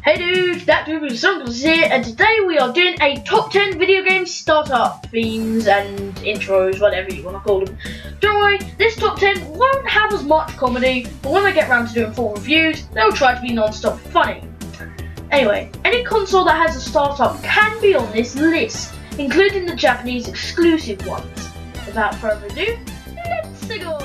Hey dudes, thatdudewiththesunglasses here, and today we are doing a top 10 video game startup themes and intros, whatever you want to call them. Don't worry, this top 10 won't have as much comedy, but when I get around to doing full reviews, they'll try to be non-stop funny. Anyway, any console that has a startup can be on this list, including the Japanese exclusive ones. Without further ado, let's go!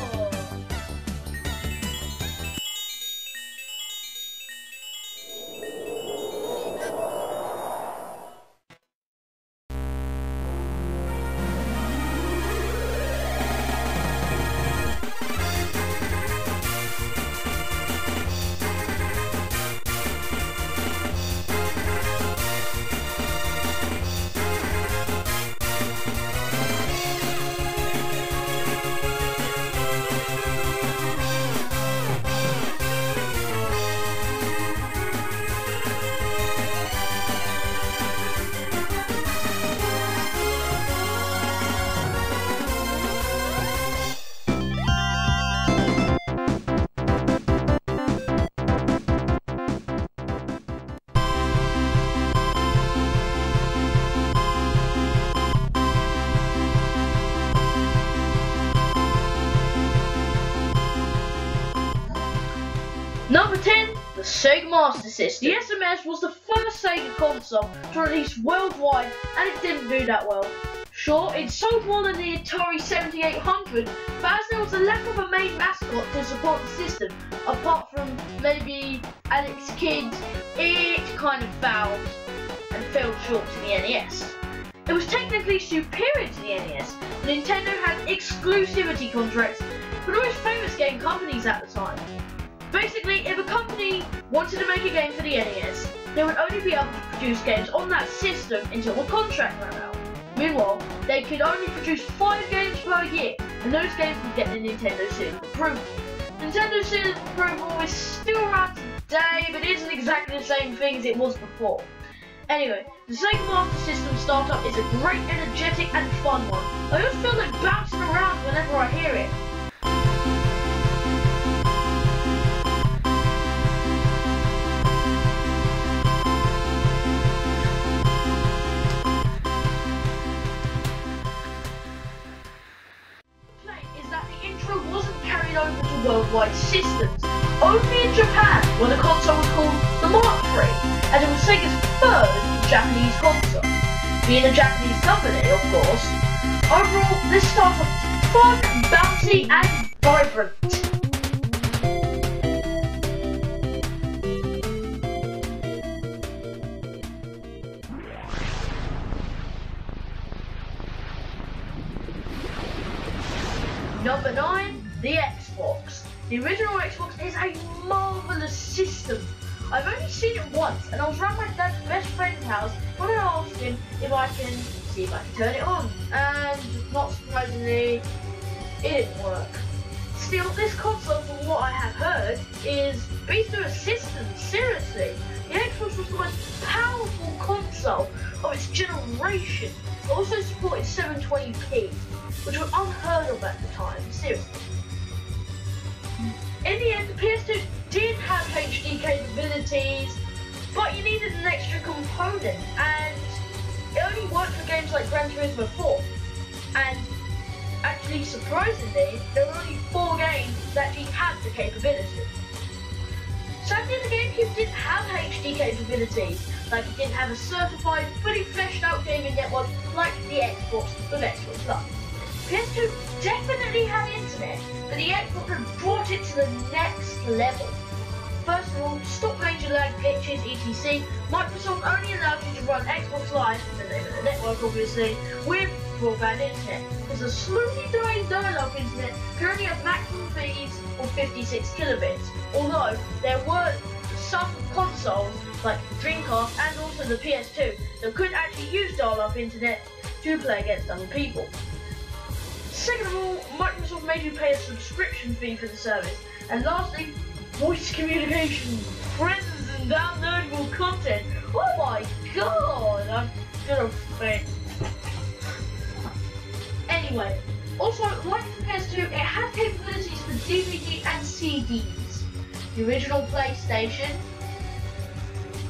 Number 10, the Sega Master System. The SMS was the first Sega console to release worldwide, and it didn't do that well. Sure, it sold more than the Atari 7800, but as there was a lack of a main mascot to support the system, apart from maybe Alex Kidd, it kind of failed and fell short to the NES. It was technically superior to the NES. Nintendo had exclusivity contracts with the most famous game companies at the time. Basically, if a company wanted to make a game for the NES, they would only be able to produce games on that system until the contract ran out. Meanwhile, they could only produce 5 games per year, and those games would get the Nintendo Seal of Approval. Nintendo Seal of Approval is still around today, but isn't exactly the same thing as it was before. Anyway, the Sega Master System startup is a great, energetic, and fun one. I always feel like bouncing around whenever I hear it. Over to worldwide systems, only in Japan, where the console was called the Mark III, as it was Sega's third Japanese console. Being a Japanese company, of course. Overall, this startup is fun, bouncy, and vibrant. Number 9. The Xbox. The original Xbox is a marvellous system. I've only seen it once, and I was around my dad's best friend's house when I asked him if I can see if I can turn it on, and not surprisingly, it didn't work. Still, this console, from what I have heard, is based on a system. Seriously, the Xbox was the most powerful console of its generation. It also supported 720p, which was unheard of at the time. Seriously. In the end, the PS2 did have HD capabilities, but you needed an extra component, and it only worked for games like Gran Turismo 4. And actually, surprisingly, there were only 4 games that actually had the capability. Sadly, the GameCube didn't have HD capabilities, like it didn't have a certified, fully fleshed out gaming network like the Xbox with Xbox Live. PS2 definitely had internet, but the Xbox had brought it to the next level. First of all, stop major lag glitches, etc. Microsoft only allowed you to run Xbox Live, the name of the network obviously, with broadband internet, because the slowly dying dial-up internet can only have maximum speeds of 56 kilobits, although there were some consoles, like the Dreamcast and also the PS2, that could actually use dial-up internet to play against other people. Second of all, Microsoft made you pay a subscription fee for the service. And lastly, voice communication, friends and downloadable content. Oh my god, I'm gonna faint. Anyway, also, like the PS2, it had capabilities for DVD and CDs. The original PlayStation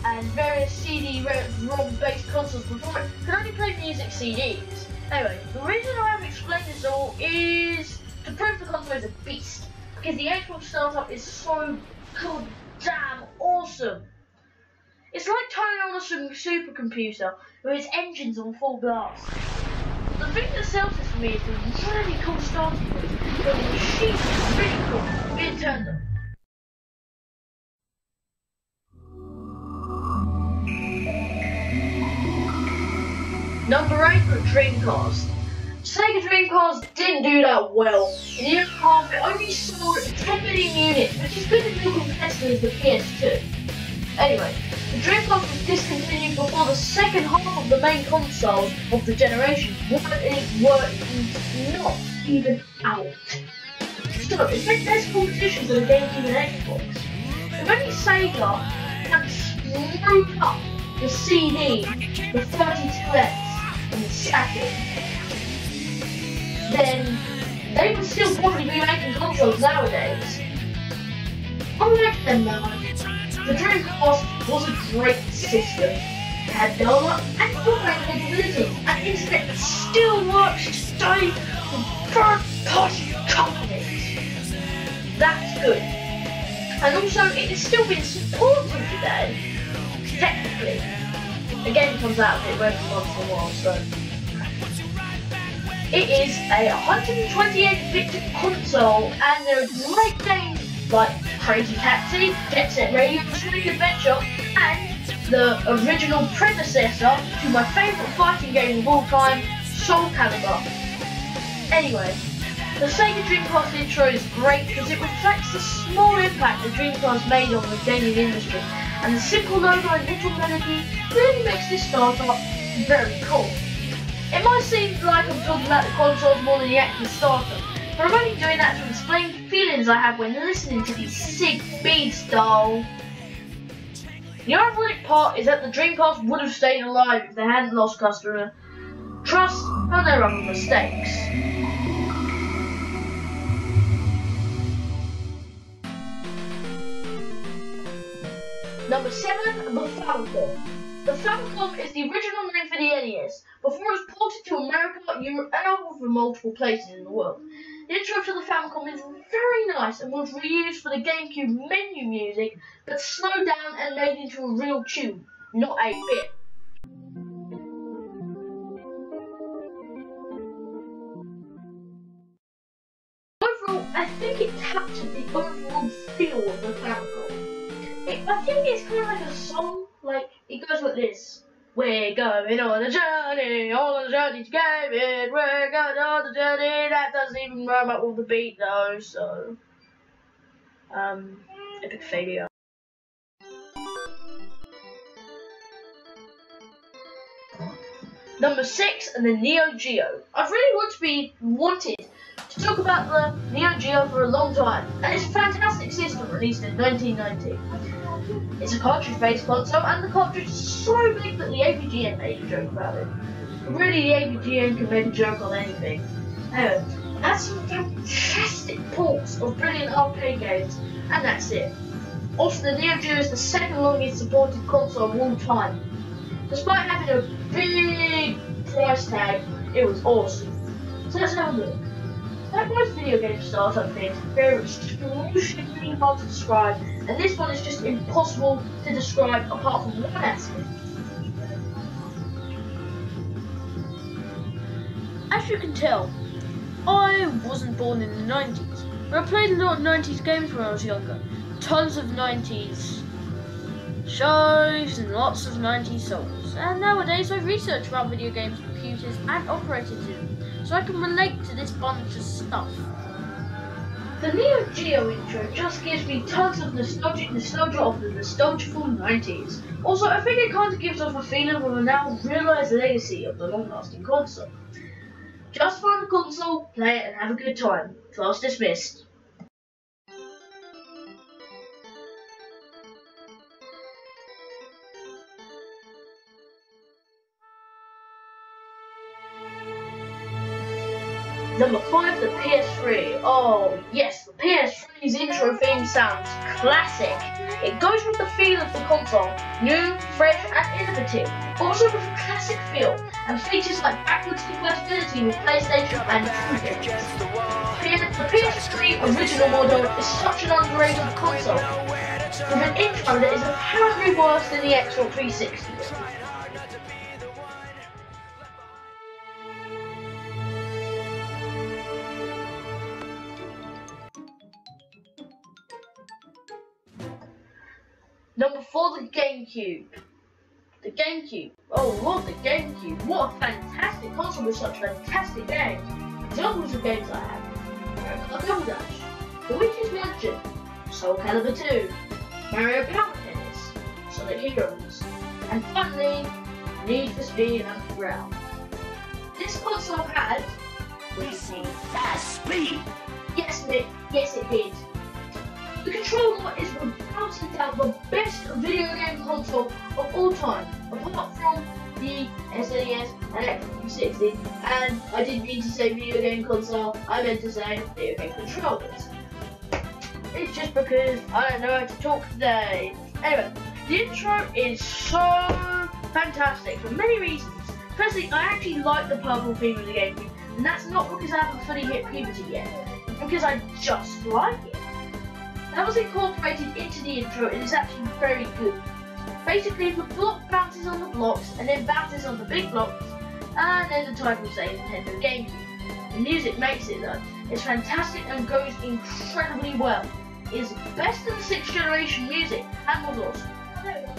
and various CD-ROM-based consoles before it could only play music CDs. Anyway, the reason I have explained this all is to prove the console is a beast, because the Xbox startup is so goddamn awesome. It's like turning on a supercomputer with its engines on full blast. The thing that sells this for me is the really cool starting point, where the machine is really cool being turned on. Number 8, the Dreamcast. Sega Dreamcast didn't do that well. In the year and a half, it only sold 10 million units, which is good as your competitor is the PS2. Anyway, the Dreamcast was discontinued before the second half of the main consoles of the generation were not even out. So, it meant less competition for the GameCube and Xbox. If only Sega had screwed up the CD, the 32X, and the Saturn, then they would still probably be making consoles nowadays. Unlike them now, the Dreamcast was a great system. It had dial-up and broadband capabilities, and internet that still works today with third-party companies. That's good. And also, it is still being supported today, technically. The game comes out of it every once in a while, so. It is a 128-bit console, and there are great games like Crazy Taxi, Jet Set Radio, Sonic Adventure, and the original predecessor to my favourite fighting game of all time, Soul Calibur. Anyway, the Sega Dreamcast intro is great because it reflects the small impact the Dreamcast made on the gaming industry, and the simple logo and little melody really makes this startup very cool. It might seem like I'm talking about the consoles more than the actual startup, but I'm only doing that to explain the feelings I have when listening to these sick beats, doll. The ironic part is that the Dreamcast would have stayed alive if they hadn't lost customer trust and their own mistakes. Number 7, the Famicom. The Famicom is the original name for the NES, before it was ported to America, Europe, and over multiple places in the world. The intro to the Famicom is very nice and was reused for the GameCube menu music, but slowed down and made into a real tune, not 8-bit. Overall, I think it captured the overall feel of the Famicom. I think it's kind of like a song, like, it goes like this. We're going on a journey to gaming, we're going on a journey. That doesn't even rhyme up with the beat though, so, epic failure. Number 6, and the Neo Geo. I've really wanted to talk about the Neo Geo for a long time, and it's a fantastic system released in 1990. It's a cartridge-based console, and the cartridge is so big that the AVGN made a joke about it. But really, the AVGN can make a joke on anything. Anyway, that's some fantastic ports of brilliant arcade games, and that's it. Also, the Neo Geo is the second longest supported console of all time. Despite having a big price tag, it was awesome. So let's have a look. Like most video game startup things, they're exclusively hard to describe, and this one is just impossible to describe apart from one aspect. As you can tell, I wasn't born in the 90s, but I played a lot of 90s games when I was younger. Tons of 90s shows and lots of 90s songs. And nowadays I research about video games, computers and operating systems, so I can relate to this bunch of stuff. The Neo Geo intro just gives me tons of nostalgia of the nostalgiful 90s. Also, I think it kind of gives off a feeling of a now realised legacy of the long-lasting console. Just find the console, play it and have a good time. Class dismissed. Number 5, the PS3. Oh yes, the PS3's intro theme sounds classic. It goes with the feel of the console, new, fresh and innovative, also with a classic feel, and features like backwards compatibility with PlayStation and Dreamcast. The PS3 original model is such an underrated console, with an intro that is apparently worse than the Xbox 360. Number 4, the GameCube. The GameCube. Oh Lord, the GameCube. What a fantastic console with such fantastic games. Examples of games I have: Double Dash, The Witch's Mansion, Soul Calibur 2, Mario Power Tennis, Sonic Heroes, and finally, Need for Speed Underground. This console had... Racing fast speed! Yes, Nick. Yes, it did. The controller is without a doubt the best video game console of all time, apart from the SNES and Xbox 360. And I didn't mean to say video game console, I meant to say video game controllers. It's just because I don't know how to talk today. Anyway, the intro is so fantastic for many reasons. Firstly, I actually like the purple theme of the GameCube, and that's not because I haven't fully hit puberty yet, it's because I just like it. That was incorporated into the intro and is actually very good. Basically, the block bounces on the blocks and then bounces on the big blocks, and then the title says Nintendo GameCube. The music makes it though. It's fantastic and goes incredibly well. It is the best of the 6th generation music and was awesome.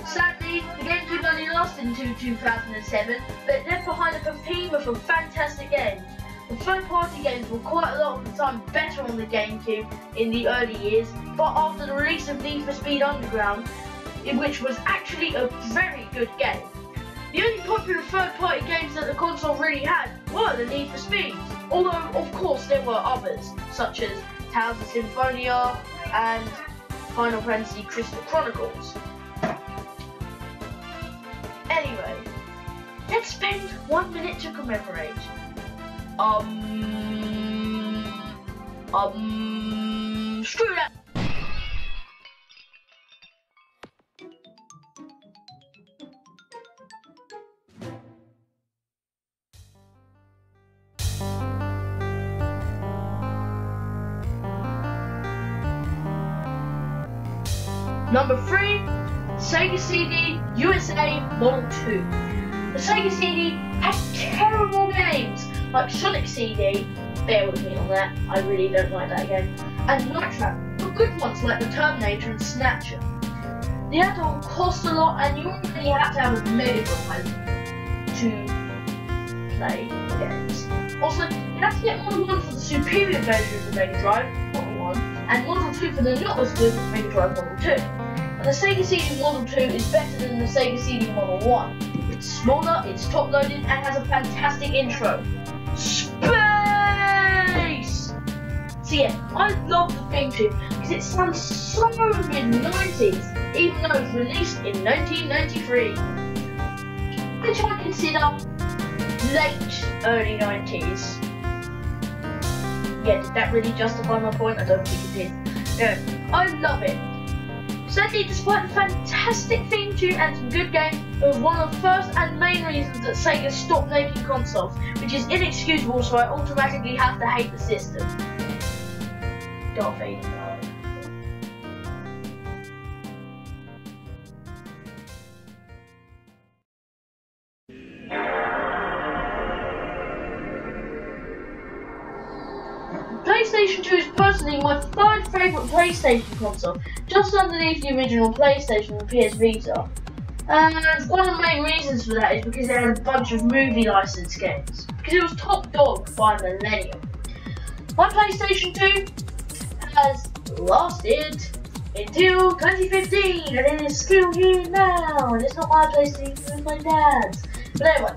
Sadly, the GameCube only lasted until 2007, but it left behind a behemoth of fantastic games. The third-party games were quite a lot of the time better on the GameCube in the early years, but after the release of Need for Speed Underground, which was actually a very good game. The only popular third-party games that the console really had were the Need for Speeds, although of course there were others, such as Tales of Symphonia and Final Fantasy Crystal Chronicles. Anyway, let's spend 1 minute to commemorate. Screw that. Number 3, Sega CD USA Model 2. The Sega CD had terrible games like Sonic CD, bear with me on that, I really don't like that game, and Night Trap, but good ones like the Terminator and Snatcher. The add-on cost a lot and you already had to have a Mega Drive to play the games. Also, you had to get Model 1 for the superior version of the Mega Drive, Model 1, and Model 2 for the not as good Mega Drive Model 2. And the Sega CD Model 2 is better than the Sega CD Model 1. It's smaller, it's top-loaded, and has a fantastic intro. Space! So yeah, I love the theme tune because it sounds so mid-90s, even though it was released in 1993, which I consider late early 90s. Yeah, did that really justify my point? I don't think it did. No, I love it. Sadly, despite the fantastic theme tune and some good games, it was one of the first and main reasons that Sega stopped making consoles, which is inexcusable, so I automatically have to hate the system. Darth Vader. PlayStation 2 is personally my third favourite PlayStation console, just underneath the original PlayStation and PS Vita. And one of the main reasons for that is because it had a bunch of movie licensed games, because it was top dog by a millennium. My PlayStation 2 has lasted until 2015, and it is still here now, and it's not my PlayStation, it's my dad's. But anyway,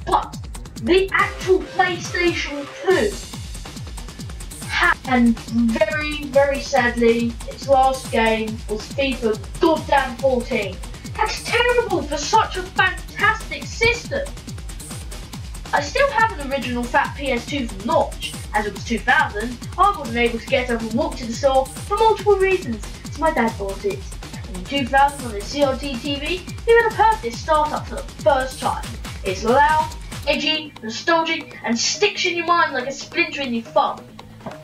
but the actual PlayStation 2 and very, very sadly, its last game was FIFA goddamn 14. That's terrible for such a fantastic system. I still have an original fat PS2 from launch. As it was 2000, I wasn't able to get up and walk to the store for multiple reasons, so my dad bought it. And in 2000 on the CRT TV, he would have heard this start up for the first time. It's loud, edgy, nostalgic, and sticks in your mind like a splinter in your thumb.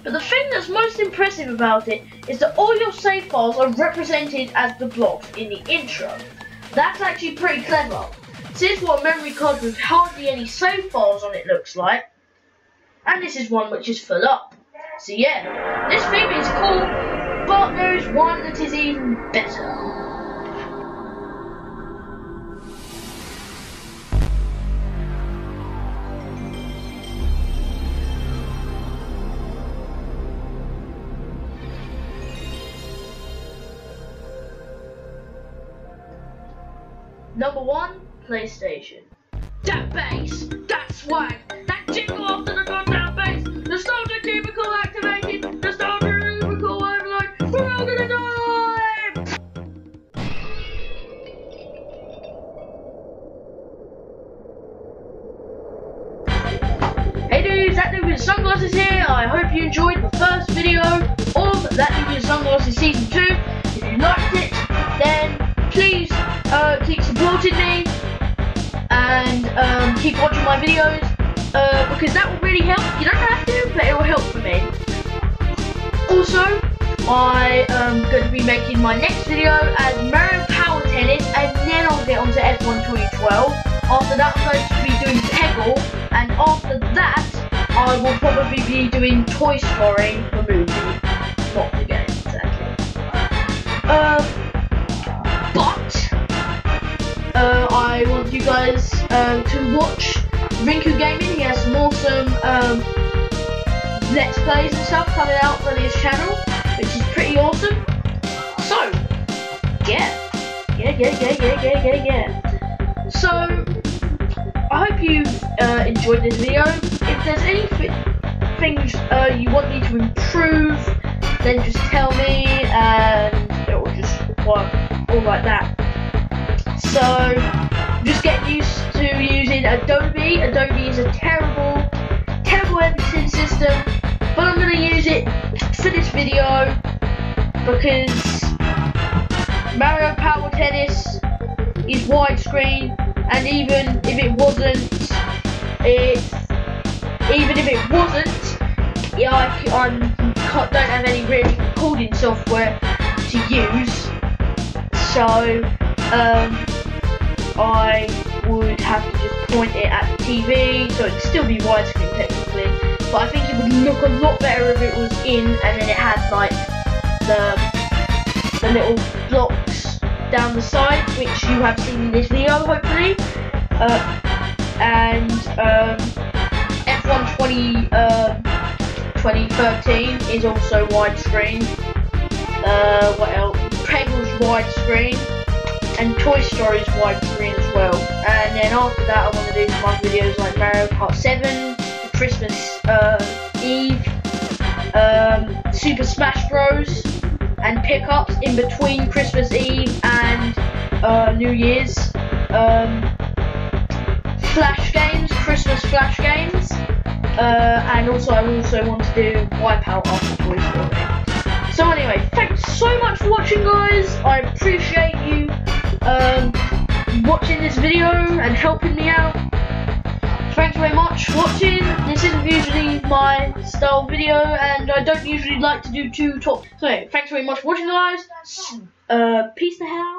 But the thing that's most impressive about it is that all your save files are represented as the blocks in the intro. That's actually pretty clever. This is what a memory card with hardly any save files on it looks like. And this is one which is full up. So yeah, this thing is cool, but there is one that is even better. Number 1, PlayStation. That bass, that swag, that jingle after the goddamn bass, nostalgia cubicle activated, nostalgia cubicle overload, we're all gonna die! Hey dudes, That Dude with Sunglasses here. I hope you enjoyed the first video of That Dude with Sunglasses Season 2. If you liked it, then please keep supporting me and keep watching my videos because that will really help. You don't have to, but it will help for me. Also, I am going to be making my next video as Mario Power Tennis, and then I'll get onto F1 2012. After that, I'm going to be doing Peggle, and after that, I will probably be doing Toy Story, the movie, not the game, exactly. I want you guys to watch Rinku Gaming. He has some awesome Let's Plays and stuff coming out on his channel, which is pretty awesome. So, yeah. So, I hope you enjoyed this video. If there's any things you want me to improve, then just tell me and it will just work all like that. So, just get used to using Adobe. Adobe is a terrible editing system, but I'm going to use it for this video because Mario Power Tennis is widescreen, and even if it wasn't, yeah, I don't have any really recording software to use, so I would have to just point it at the TV, so it'd still be widescreen technically, but I think it would look a lot better if it was in and then it had like the little blocks down the side, which you have seen in this video hopefully, and F1 2013 is also widescreen. What else? Peggle's widescreen. And Toy Story is widescreen as well. And then after that, I want to do some other videos like Mario Kart 7, Christmas Eve, Super Smash Bros, and pickups in between Christmas Eve and New Year's. Flash games, Christmas Flash games, and also I also want to do Wipeout after Toy Story. So anyway, thanks so much for watching, guys. I appreciate you watching this video and helping me out. Thanks very much for watching. This isn't usually my style video, and I don't usually like to do two talks. So anyway, thanks very much for watching, guys. Peace the hell out.